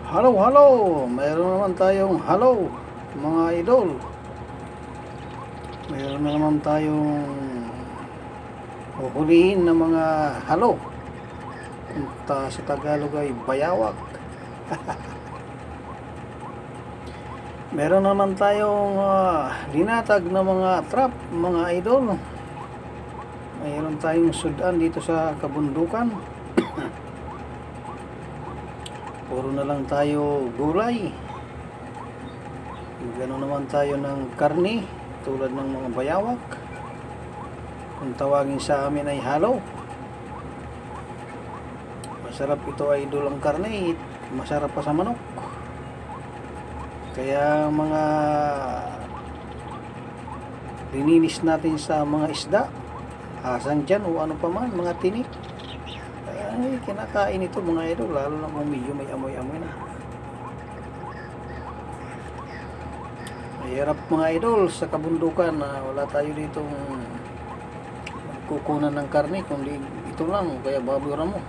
Hello, hello! Mayroon naman tayong hello, mga idol. Mayroon na naman tayong huhulihin na mga hello. Punta sa Tagalog ay bayawak. Meron naman tayong linatag na mga trap, mga idol. Mayroon tayong sudan dito sa kabundukan. Puro na lang tayo gulay. Gano'n naman tayo ng karni tulad ng mga bayawak. Kung tawagin sa amin ay halo. Masarap ito idol ang karni. Masarap pa sa manok. Kaya mga lininis natin sa mga isda, asan dyan o ano pa man, mga tinik, ay kinakain ito mga idol, lalo na kung medyo may amoy-amoy na. Mahirap mga idol sa kabundukan na wala tayo ditong kukunan ng karne, kundi ito lang, kaya baboy ramo.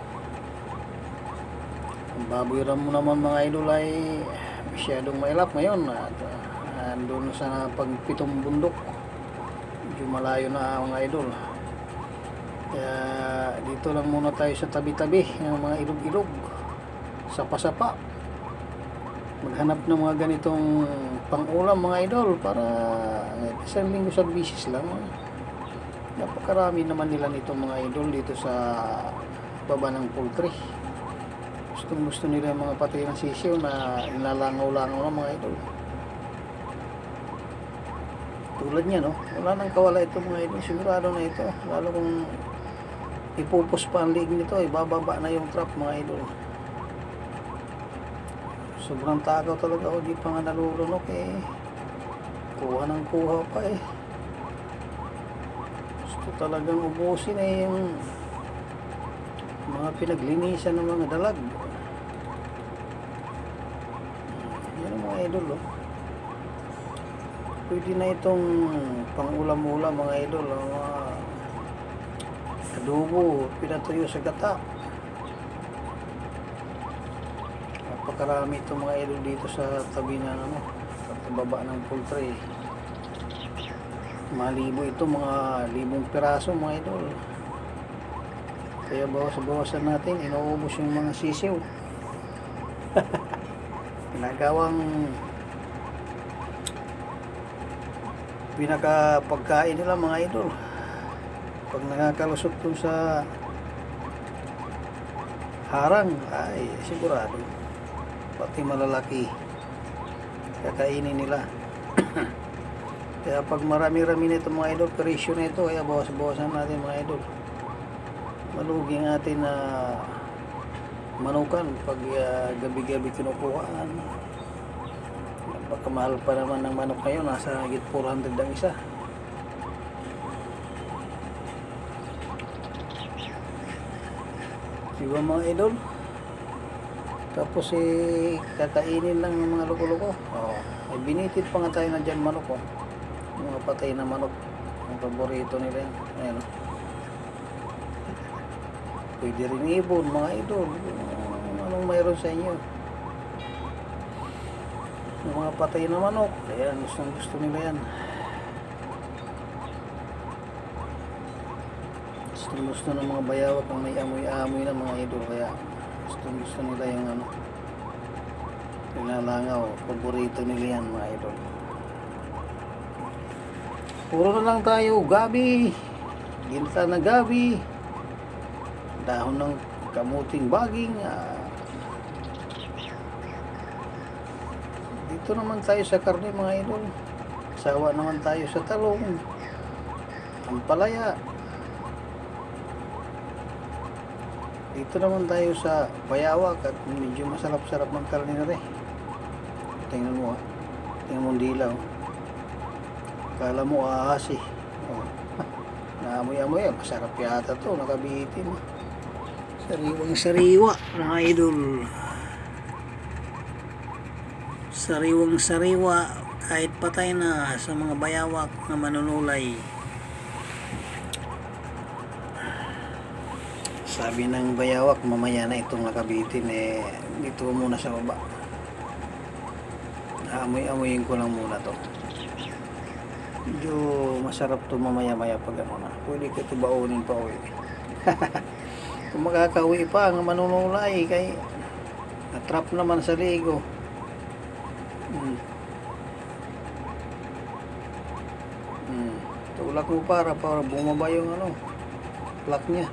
Ang baboy ramo naman mga idol ay masyadong mailap ngayon at andun sa pagpitong bundok, medyo malayo na mga idol. Kaya dito lang muna tayo sa tabi-tabi ng mga ilog-ilog, sapa-sapa, maghanap ng mga ganitong pang-ulam mga idol para isang linggo sa bisis lang. Napakarami naman nila nito mga idol dito sa baba ng poultry. Gustong gusto nila yung mga patay ng sisiw na inalangaw-langaw ng mga idol. Tulad niya, no? Wala nang kawala ito mga idol, sigurado na ito, lalo kung ipupus pa ang liig nito, bababa na yung trap mga idol. Sobrang takaw talaga, o di pa nga nalulunok kuha ng kuha pa gusto talagang ubusin yung mga pinaglinisan ng mga dalag. Yan mga idol, pwede na itong pang-ulam-ulam mga idol, adobo, pinatuyo sa gata. Napakarami itong mga idol dito sa tabi ng sa baba ng poultry. Malibo ito, mga libong piraso mga idol. Kaya bawas-bawasan natin, inuubos yung mga sisiw. Pinagawang pinakapagkain nila mga idol. Pag nakakalusot dun sa harang, ay sigurado pati malalaki kakainin nila. Kaya pag marami-rami nito mga idol, presyo na ito, kaya bawas-bawasan natin mga idol. Malugi ang atin na manukan pag gabi-gabi kinukuhaan. Pagkamahal pa naman ng manok ngayon, nasa higit 400 ang isa. Diba mga idol? Tapos kakainin lang ng mga loko-loko. Ay binitid pa nga tayo na dyan manok, mga patay na manok, ang paborito nila yan. Ayan, pwede rin ibon mga idol, anong mayroon sa inyo, yung mga patay na manok. Ayan, gusto nila yan, gusto ng mga bayawak ang may amoy-amoy na mga idol. Kaya gusto nila yung pinalangaw, paborito nila yan mga idol. Puro na lang tayo gabi, ginta na gabi, dahon ng kamuting baging. Dito naman tayo sa karne mga idol, sawa naman tayo sa talong, ampalaya. Dito naman tayo sa bayawak at medyo masarap-sarap ng karne na rin. Tingnan mo tingnan mo dilaw. Kala mo ahas naamoy-amoy, masarap yata to, nakabitin. Sariwang sariwa mga idol, sariwang sariwa kahit patay na sa mga bayawak na manunulay. Sabi ng bayawak, mamaya na itong nakabitin, dito muna sa baba. Amoy-amoyin ko lang muna to. Medyo masarap to mamaya-maya pag ano na. Pwede ko ito baunin pa uwi. Kung makakauwi pa ang manunulay kay na-trap naman sa ligo. Tulak mo para bumaba yung ano, plak niya.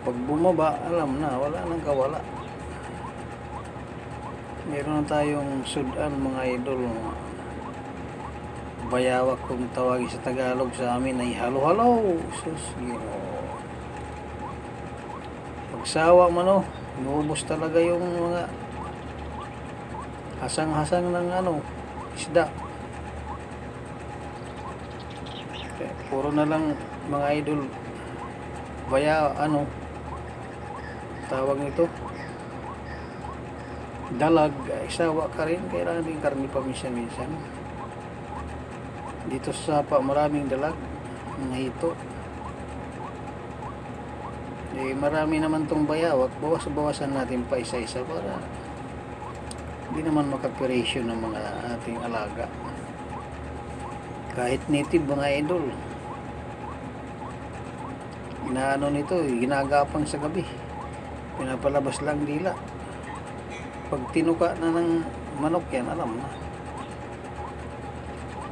Pag bumaba, alam na, wala nang kawala. Meron na tayong sudan mga idol. Bayawak kung tawagin sa Tagalog, sa amin ay halo-halo. Sus, pagsawa man o, inubos talaga yung mga hasang-hasang ng ano, isda. Puro na lang mga idol tawag nito, dalag, isawa ka rin, kailangan din karni pa minsan dito sa Sapa. Maraming dalag, mga hito. Marami naman tong bayawak, bawasan natin pa isa-isa para hindi naman makapiration ng mga ating alaga. Kahit native mga idol, inaano nito, ginagapang sa gabi, pinapalabas lang dila. Pag tinuka na ng manok yan, alam na,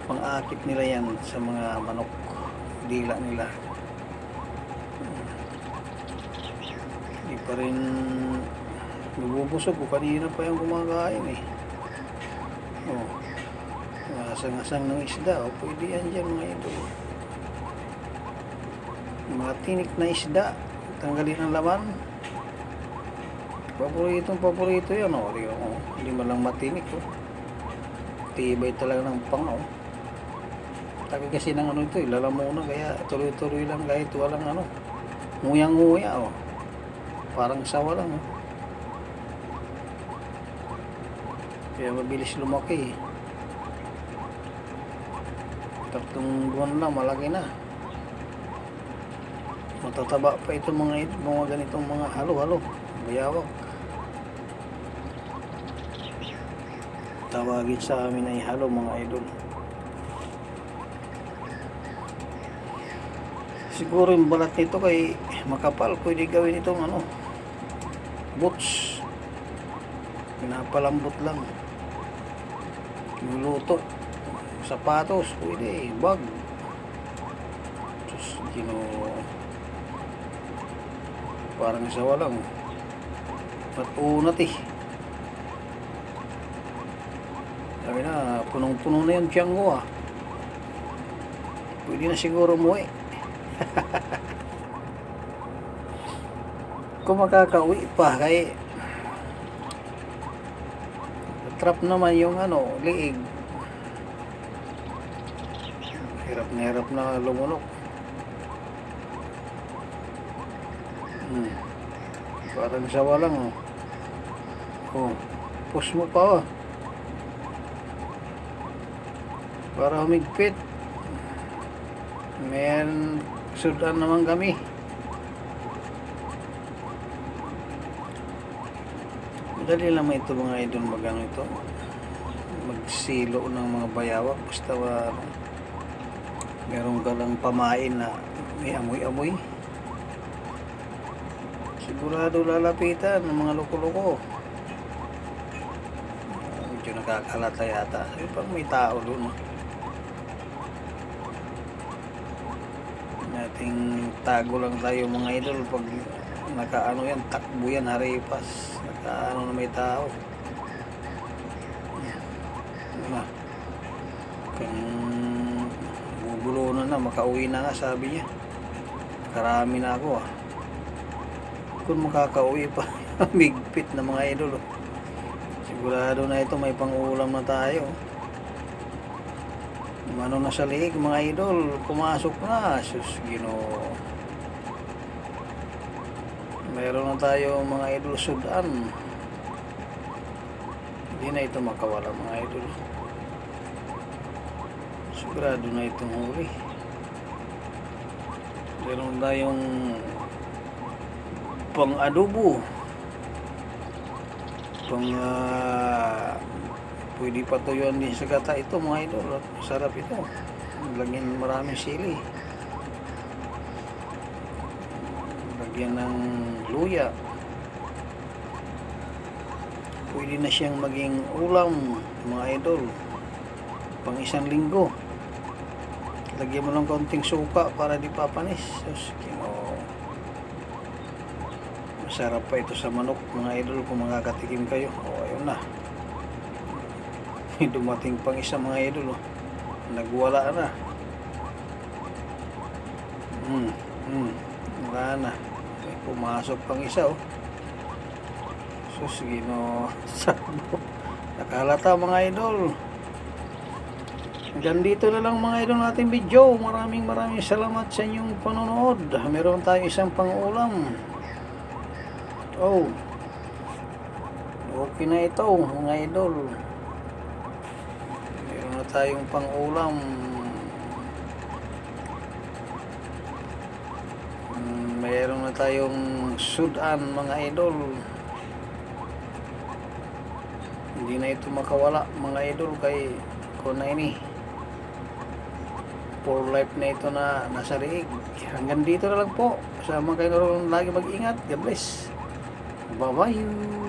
pang-akit nila yan sa mga manok, dila nila. Hindi pa rin nabubusog ko, kanina pa yung kumakain asang-asang ng isda, pwede yan dyan mga idol. Mga tinik na isda, tanggalin ang laman. Paborito yan hindi man lang matinik tibay talaga ng pang Taki kasi ng ito lalamunan, kaya tuloy-tuloy lang kahit walang nguyang-nguya parang sawa lang kaya mabilis lumaki. 3 buwan lang malaki na. Matataba pa ito mga ganitong mga halo-halo, bayawak. Tawagin sa amin ay halo mga idol. Siguro yung balat nito kay makapal, pwede gawin itong boots. Pinapalambot lang. Nuluto. Sapatos, pwede. Bag. Just, parang sawa lang. Patunat sabi na, punong-puno na yung tiyang ko Pwede na siguro umuwi. Kung makakauwi pa kay trap naman yung liig. Hirap na lumunok. Parang sawa lang push mo pa para humigpit. May sudan naman kami. Madali naman ito mga idol magsilo ng mga bayawak basta meron ka lang pamain na may amoy-amoy. Sigurado lalapitan ng mga loko-loko. Medyo nakakalata yata. Pag may tao doon nating tago lang tayo mga idol pag yan, takbo yan, haripas, na may tao. Kung bubulo na makauwi na nga, sabi niya. Karami na ako Kung makakauwi pa, migpit na mga idol sigurado na ito may pang-ulam na tayo. Na sa liig mga idol, pumasok na. Sus, Ginoo. Meron na tayo mga idol sudan. Hindi na ito makawala mga idol. Sigurado na itong huli. Meron tayong pang adobo. Kung pwede patuyuan din sa gata ito mga idol. Sarap ito. Lagyan maraming sili. Lagyan ng luya. Pwede na siyang maging ulam mga idol. Pang isang linggo. Lagyan mo lang kaunting suka para di papanis. Masarap pa ito sa manok mga idol kung makakatikim kayo. Ayun na. Dumating pang isa mga idol. Nagwala na. Wala na. Pumasok pang isa Sus, Ginoo. Nakalata mga idol. Hanggang dito na lang mga idol nating video. Maraming salamat sa inyong panonood. Meron tayong isang pang-ulam. Okay na ito mga idol. Meron na tayong pang-ulam. Meron na tayong sudan mga idol. Hindi na ito makawala mga idol kay Kunaini. For life na ito na nasa riig. Hanggang dito na lang po. Kasama kayo lagi mag-ingat. God bless. Bye-bye.